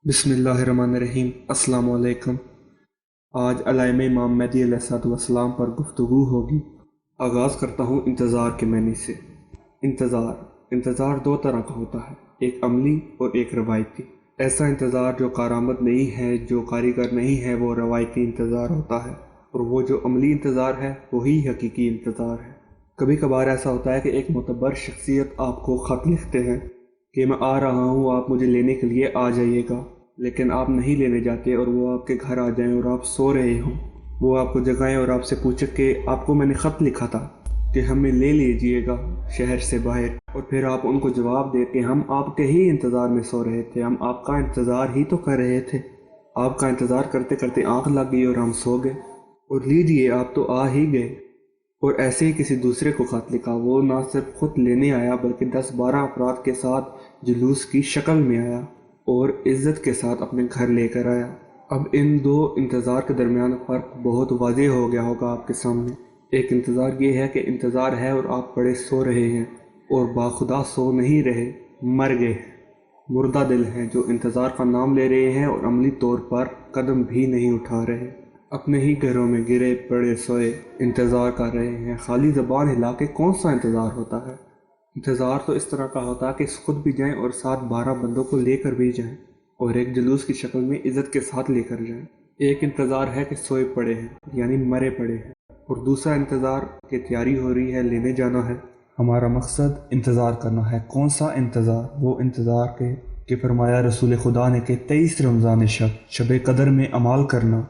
بسم اللہ الرحمن الرحیم۔ السلام علیکم۔ آج علامہ امام مہدی علیہ السلام پر گفتگو ہوگی۔ آغاز کرتا ہوں انتظار کے معنی سے۔ انتظار دو طرح کا ہوتا ہے، ایک عملی اور ایک روایتی۔ ایسا انتظار جو کارآمد نہیں ہے، جو کاریگر نہیں ہے، وہ روایتی انتظار ہوتا ہے، اور وہ جو عملی انتظار ہے وہی حقیقی انتظار ہے۔ کبھی کبھار ایسا ہوتا ہے کہ ایک معتبر شخصیت آپ کو خط لکھتے ہیں کہ میں آ رہا ہوں، آپ مجھے لینے کے لیے آ جائیے گا، لیکن آپ نہیں لینے جاتے اور وہ آپ کے گھر آ جائیں اور آپ سو رہے ہوں، وہ آپ کو جگائیں اور آپ سے پوچھیں کہ آپ کو میں نے خط لکھا تھا کہ ہمیں لے لیجئے گا شہر سے باہر، اور پھر آپ ان کو جواب دیں کہ ہم آپ کے ہی انتظار میں سو رہے تھے، ہم آپ کا انتظار ہی تو کر رہے تھے، آپ کا انتظار کرتے کرتے آنکھ لگ گئی اور ہم سو گئے، اور لیجئے آپ تو آ ہی گئے۔ اور ایسے ہی کسی دوسرے کو خط لکھا، وہ نہ صرف خود لینے آیا بلکہ 10-12 افراد کے ساتھ جلوس کی شکل میں آیا اور عزت کے ساتھ اپنے گھر لے کر آیا۔ اب ان دو انتظار کے درمیان فرق بہت واضح ہو گیا ہوگا آپ کے سامنے۔ ایک انتظار یہ ہے کہ انتظار ہے اور آپ پڑے سو رہے ہیں، اور باخدا سو نہیں رہے، مر گئے ہیں، مردہ دل ہیں جو انتظار کا نام لے رہے ہیں اور عملی طور پر قدم بھی نہیں اٹھا رہے، اپنے ہی گھروں میں گرے پڑے سوئے انتظار کر رہے ہیں۔ خالی زبان ہلا کے کون سا انتظار ہوتا ہے؟ انتظار تو اس طرح کا ہوتا ہے کہ خود بھی جائیں اور ساتھ 12 بندوں کو لے کر بھی جائیں، اور ایک جلوس کی شکل میں عزت کے ساتھ لے کر جائیں۔ ایک انتظار ہے کہ سوئے پڑے ہیں، یعنی مرے پڑے ہیں، اور دوسرا انتظار کہ تیاری ہو رہی ہے، لینے جانا ہے۔ ہمارا مقصد انتظار کرنا ہے۔ کون سا انتظار؟ وہ انتظار کہ فرمایا رسول خدا نے کہ 23 رمضان شب قدر میں عمال کرنا۔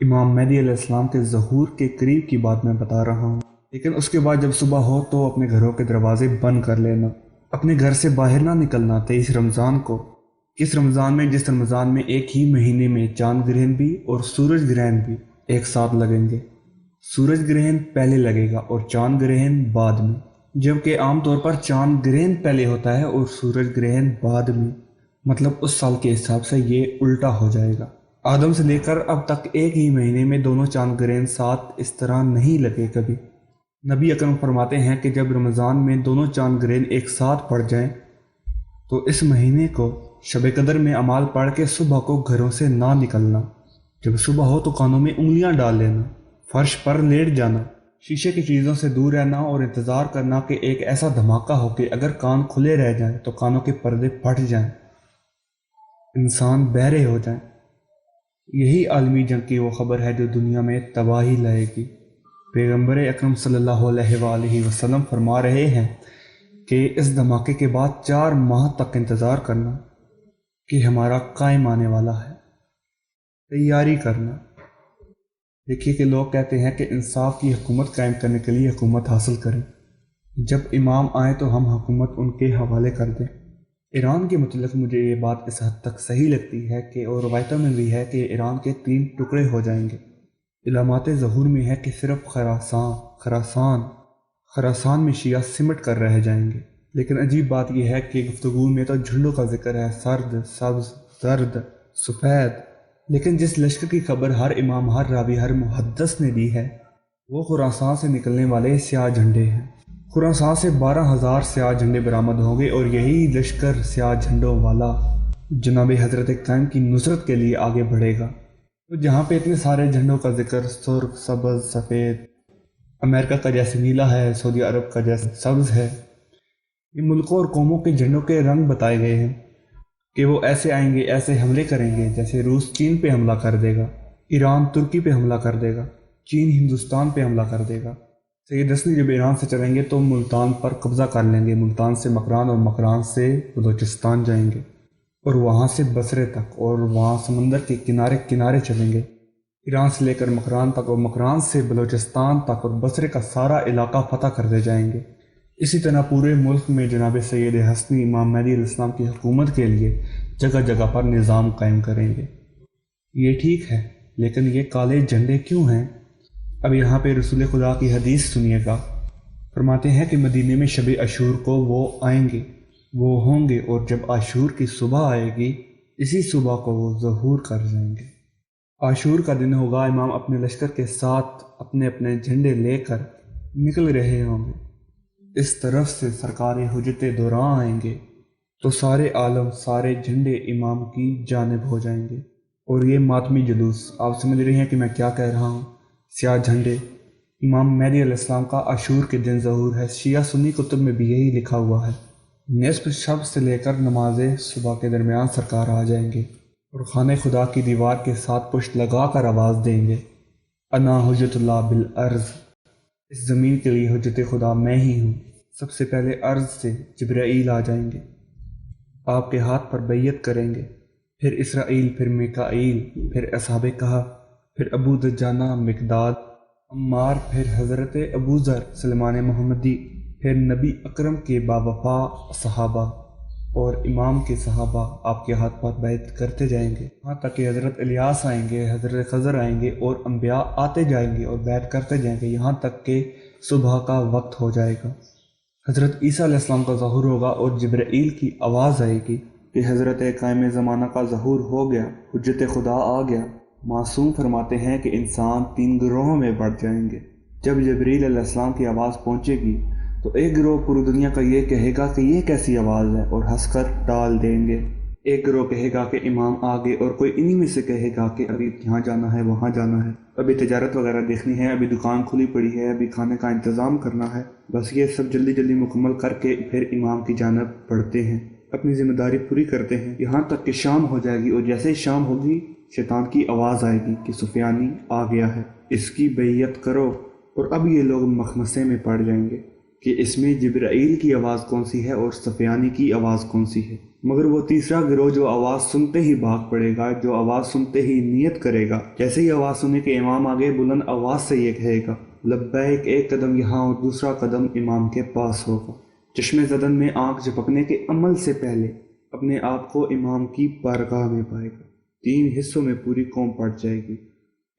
امام مہدی علیہ السلام کے ظہور کے قریب کی بات میں بتا رہا ہوں، لیکن اس کے بعد جب صبح ہو تو اپنے گھروں کے دروازے بند کر لینا، اپنے گھر سے باہر نہ نکلنا 23 رمضان کو۔ کس رمضان میں؟ جس رمضان میں ایک ہی مہینے میں چاند گرہن بھی اور سورج گرہن بھی ایک ساتھ لگیں گے۔ سورج گرہن پہلے لگے گا اور چاند گرہن بعد میں، جبکہ عام طور پر چاند گرہن پہلے ہوتا ہے اور سورج گرہن بعد میں، مطلب اس سال کے حساب سے یہ الٹا ہو جائے گا۔ آدم سے لے کر اب تک ایک ہی مہینے میں دونوں چاند گرہن ساتھ اس طرح نہیں لگے کبھی۔ نبی اکرم فرماتے ہیں کہ جب رمضان میں دونوں چاند گرہن ایک ساتھ پڑ جائیں تو اس مہینے کو شب قدر میں اعمال پڑھ کے صبح کو گھروں سے نہ نکلنا۔ جب صبح ہو تو کانوں میں انگلیاں ڈال لینا، فرش پر لیٹ جانا، شیشے کی چیزوں سے دور رہنا اور انتظار کرنا کہ ایک ایسا دھماکہ ہو کہ اگر کان کھلے رہ جائیں تو کانوں کے پردے پھٹ جائیں، انسان بہرے ہو جائیں۔ یہی عالمی جنگ کی وہ خبر ہے جو دنیا میں تباہی لائے گی۔ پیغمبر اکرم صلی اللہ علیہ وآلہ وسلم فرما رہے ہیں کہ اس دھماکے کے بعد 4 ماہ تک انتظار کرنا کہ ہمارا قائم آنے والا ہے، تیاری کرنا۔ دیکھیے کہ لوگ کہتے ہیں کہ انصاف کی حکومت قائم کرنے کے لیے حکومت حاصل کریں، جب امام آئیں تو ہم حکومت ان کے حوالے کر دیں۔ ایران کے متعلق مجھے یہ بات اس حد تک صحیح لگتی ہے کہ اور روایتوں میں بھی ہے کہ ایران کے 3 ٹکڑے ہو جائیں گے۔ علامات ظہور میں ہے کہ صرف خراسان میں شیعہ سمٹ کر رہ جائیں گے۔ لیکن عجیب بات یہ ہے کہ گفتگو میں تو جھنڈوں کا ذکر ہے، سرد، سبز، زرد، سفید، لیکن جس لشکر کی خبر ہر امام، ہر راوی، ہر محدث نے دی ہے وہ خراسان سے نکلنے والے سیاہ جھنڈے ہیں۔ خراسان سے 12,000 سیاہ جھنڈے برآمد ہوں گے، اور یہی لشکر سیاہ جھنڈوں والا جناب حضرت قائم کی نصرت کے لیے آگے بڑھے گا۔ تو جہاں پہ اتنے سارے جھنڈوں کا ذکر، سرخ، سبز، سفید، امریکہ کا جیسے نیلا ہے، سعودی عرب کا جیسے سبز ہے، یہ ملکوں اور قوموں کے جھنڈوں کے رنگ بتائے گئے ہیں کہ وہ ایسے آئیں گے، ایسے حملے کریں گے، جیسے روس چین پہ حملہ کر دے گا، ایران ترکی پہ حملہ کر دے گا، چین ہندوستان پہ حملہ کر دے گا۔ سید حسنی جب ایران سے چلیں گے تو ملتان پر قبضہ کر لیں گے، ملتان سے مکران اور مکران سے بلوچستان جائیں گے، اور وہاں سے بصرے تک، اور وہاں سمندر کے کنارے کنارے چلیں گے، ایران سے لے کر مکران تک، اور مکران سے بلوچستان تک اور بصرے کا سارا علاقہ فتح کر دے جائیں گے۔ اسی طرح پورے ملک میں جناب سید حسنی امام مہدی علیہ السلام کی حکومت کے لیے جگہ جگہ پر نظام قائم کریں گے۔ یہ ٹھیک ہے، لیکن یہ کالے جھنڈے کیوں ہیں؟ اب یہاں پہ رسول خدا کی حدیث سنیے گا۔ فرماتے ہیں کہ مدینے میں شب عاشور کو وہ آئیں گے، وہ ہوں گے، اور جب عاشور کی صبح آئے گی اسی صبح کو وہ ظہور کر جائیں گے۔ عاشور کا دن ہوگا، امام اپنے لشکر کے ساتھ اپنے اپنے جھنڈے لے کر نکل رہے ہوں گے، اس طرف سے سرکار حجت دوراں آئیں گے تو سارے عالم، سارے جھنڈے امام کی جانب ہو جائیں گے۔ اور یہ ماتمی جلوس، آپ سمجھ رہے ہیں کہ میں کیا کہہ رہا ہوں؟ سیاہ جھنڈے امام مہدی علیہ السلام کا عاشور کے دن ظہور ہے۔ شیعہ سنی کتب میں بھی یہی لکھا ہوا ہے۔ نصف شب سے لے کر نماز صبح کے درمیان سرکار آ جائیں گے اور خانہ خدا کی دیوار کے ساتھ پشت لگا کر آواز دیں گے، انا حجت اللہ بالارض، اس زمین کے لیے حجت خدا میں ہی ہوں۔ سب سے پہلے ارض سے جبرائیل آ جائیں گے، آپ کے ہاتھ پر بیعت کریں گے، پھر اسرائیل، پھر میکائیل، پھر اصحاب کہف، پھر ابو دجانہ مقداد، عمار، پھر حضرت ابو ذر سلمان محمدی، پھر نبی اکرم کے باوفا صحابہ اور امام کے صحابہ آپ کے ہاتھ پر بیعت کرتے جائیں گے، یہاں تک کہ حضرت الیاس آئیں گے، حضرت خضر آئیں گے اور انبیاء آتے جائیں گے اور بیعت کرتے جائیں گے، یہاں تک کہ صبح کا وقت ہو جائے گا۔ حضرت عیسیٰ علیہ السلام کا ظہور ہوگا اور جبرائیل کی آواز آئے گی کہ حضرت قائم زمانہ کا ظہور ہو گیا، حجت خدا آ گیا۔ معصوم فرماتے ہیں کہ انسان 3 گروہوں میں بڑھ جائیں گے۔ جب جبرائیل علیہ السلام کی آواز پہنچے گی تو ایک گروہ پوری دنیا کا یہ کہے گا کہ یہ کیسی آواز ہے اور ہنس کر ٹال دیں گے۔ ایک گروہ کہے گا کہ امام آگے، اور کوئی انہی میں سے کہے گا کہ ابھی یہاں جانا ہے، وہاں جانا ہے، ابھی تجارت وغیرہ دیکھنی ہے، ابھی دکان کھلی پڑی ہے، ابھی کھانے کا انتظام کرنا ہے۔ بس یہ سب جلدی جلدی مکمل کر کے پھر امام کی جانب بڑھتے ہیں، اپنی ذمہ داری پوری کرتے ہیں، یہاں تک کہ شام ہو جائے گی، اور جیسے ہی شام ہوگی شیطان کی آواز آئے گی کہ سفیانی آ گیا ہے، اس کی بیعت کرو۔ اور اب یہ لوگ مخمصے میں پڑ جائیں گے کہ اس میں جبرائیل کی آواز کون سی ہے اور سفیانی کی آواز کون سی ہے۔ مگر وہ تیسرا گروہ جو آواز سنتے ہی بھاگ پڑے گا، جو آواز سنتے ہی نیت کرے گا، جیسے ہی آواز سنے کہ امام آگے، بلند آواز سے یہ کہے گا لبیک، ایک قدم یہاں اور دوسرا قدم امام کے پاس ہوگا، چشم زدن میں آنکھ جھپکنے کے عمل سے پہلے اپنے آپ کو امام کی بارگاہ میں پائے گا۔ 3 حصوں میں پوری قوم پٹ جائے گی۔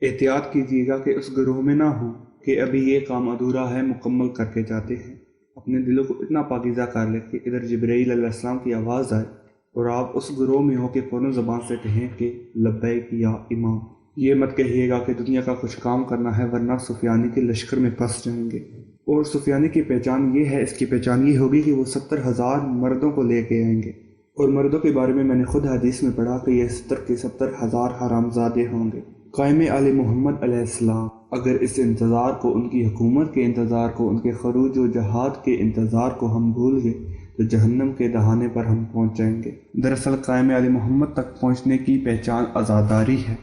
احتیاط کیجیے گا کہ اس گروہ میں نہ ہوں کہ ابھی یہ کام ادھورا ہے، مکمل کر کے جاتے ہیں۔ اپنے دلوں کو اتنا پاکیزہ کر لیں کہ ادھر جبرائیل علیہ السلام کی آواز آئے اور آپ اس گروہ میں ہو کہ فوراً زبان سے کہیں کہ لبیک یا امام۔ یہ مت کہیے گا کہ دنیا کا کچھ کام کرنا ہے ورنہ سفیانی کے لشکر میں پھنس جائیں گے۔ اور سفیانی کی پہچان یہ ہے، اس کی پہچان یہ ہوگی کہ وہ 70,000 مردوں کو لے کے آئیں گے، اور مردوں کے بارے میں نے خود حدیث میں پڑھا کہ یہ 70 کے 70,000 حرامزادے ہوں گے۔ قائم آل محمد علیہ السلام اگر اس انتظار کو، ان کی حکومت کے انتظار کو، ان کے خروج و جہاد کے انتظار کو ہم بھول گئے تو جہنم کے دہانے پر ہم پہنچ جائیں گے۔ دراصل قائم آل محمد تک پہنچنے کی پہچان عزاداری ہے۔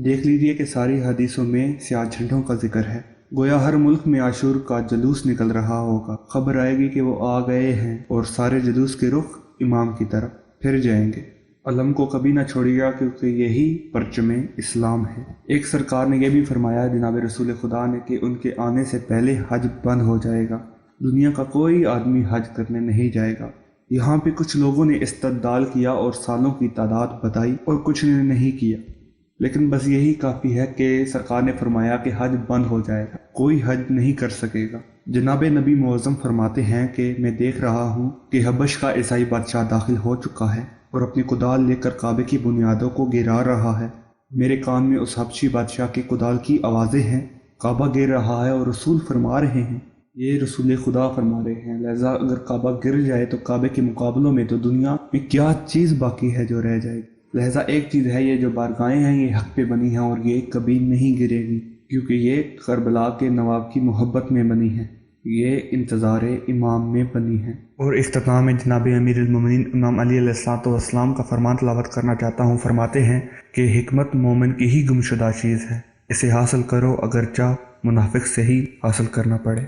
دیکھ لیجئے کہ ساری حدیثوں میں سیاہ جھنڈوں کا ذکر ہے، گویا ہر ملک میں عاشور کا جلوس نکل رہا ہوگا، خبر آئے گی کہ وہ آ گئے ہیں، اور سارے جلوس کے رخ امام کی طرف پھر جائیں گے۔ علم کو کبھی نہ چھوڑیے گا کیونکہ یہی پرچم اسلام ہے۔ ایک سرکار نے یہ بھی فرمایا جناب رسول خدا نے کہ ان کے آنے سے پہلے حج بند ہو جائے گا، دنیا کا کوئی آدمی حج کرنے نہیں جائے گا۔ یہاں پہ کچھ لوگوں نے استدلال کیا اور سالوں کی تعداد بتائی، اور کچھ نے نہیں کیا، لیکن بس یہی کافی ہے کہ سرکار نے فرمایا کہ حج بند ہو جائے گا، کوئی حج نہیں کر سکے گا۔ جناب نبی معظم فرماتے ہیں کہ میں دیکھ رہا ہوں کہ حبش کا عیسائی بادشاہ داخل ہو چکا ہے اور اپنی کدال لے کر کعبے کی بنیادوں کو گرا رہا ہے۔ میرے کان میں اس حبشی بادشاہ کی کدال کی آوازیں ہیں، کعبہ گر رہا ہے اور رسول فرما رہے ہیں، یہ رسول خدا فرما رہے ہیں، لہذا اگر کعبہ گر جائے تو کعبے کے مقابلوں میں تو دنیا میں کیا چیز باقی ہے جو رہ جائے گی۔ لہذا ایک چیز ہے، یہ جو بارگاہیں ہیں یہ حق پہ بنی ہیں اور یہ کبھی نہیں گرے گی، کیونکہ یہ کربلا کے نواب کی محبت میں بنی ہے، یہ انتظار امام میں بنی ہے۔ اور اختتام میں جناب امیر المومنین امام علی علیہ السلام کا فرمان تلاوت کرنا چاہتا ہوں۔ فرماتے ہیں کہ حکمت مومن کی ہی گمشدہ چیز ہے، اسے حاصل کرو اگرچہ منافق سے ہی حاصل کرنا پڑے۔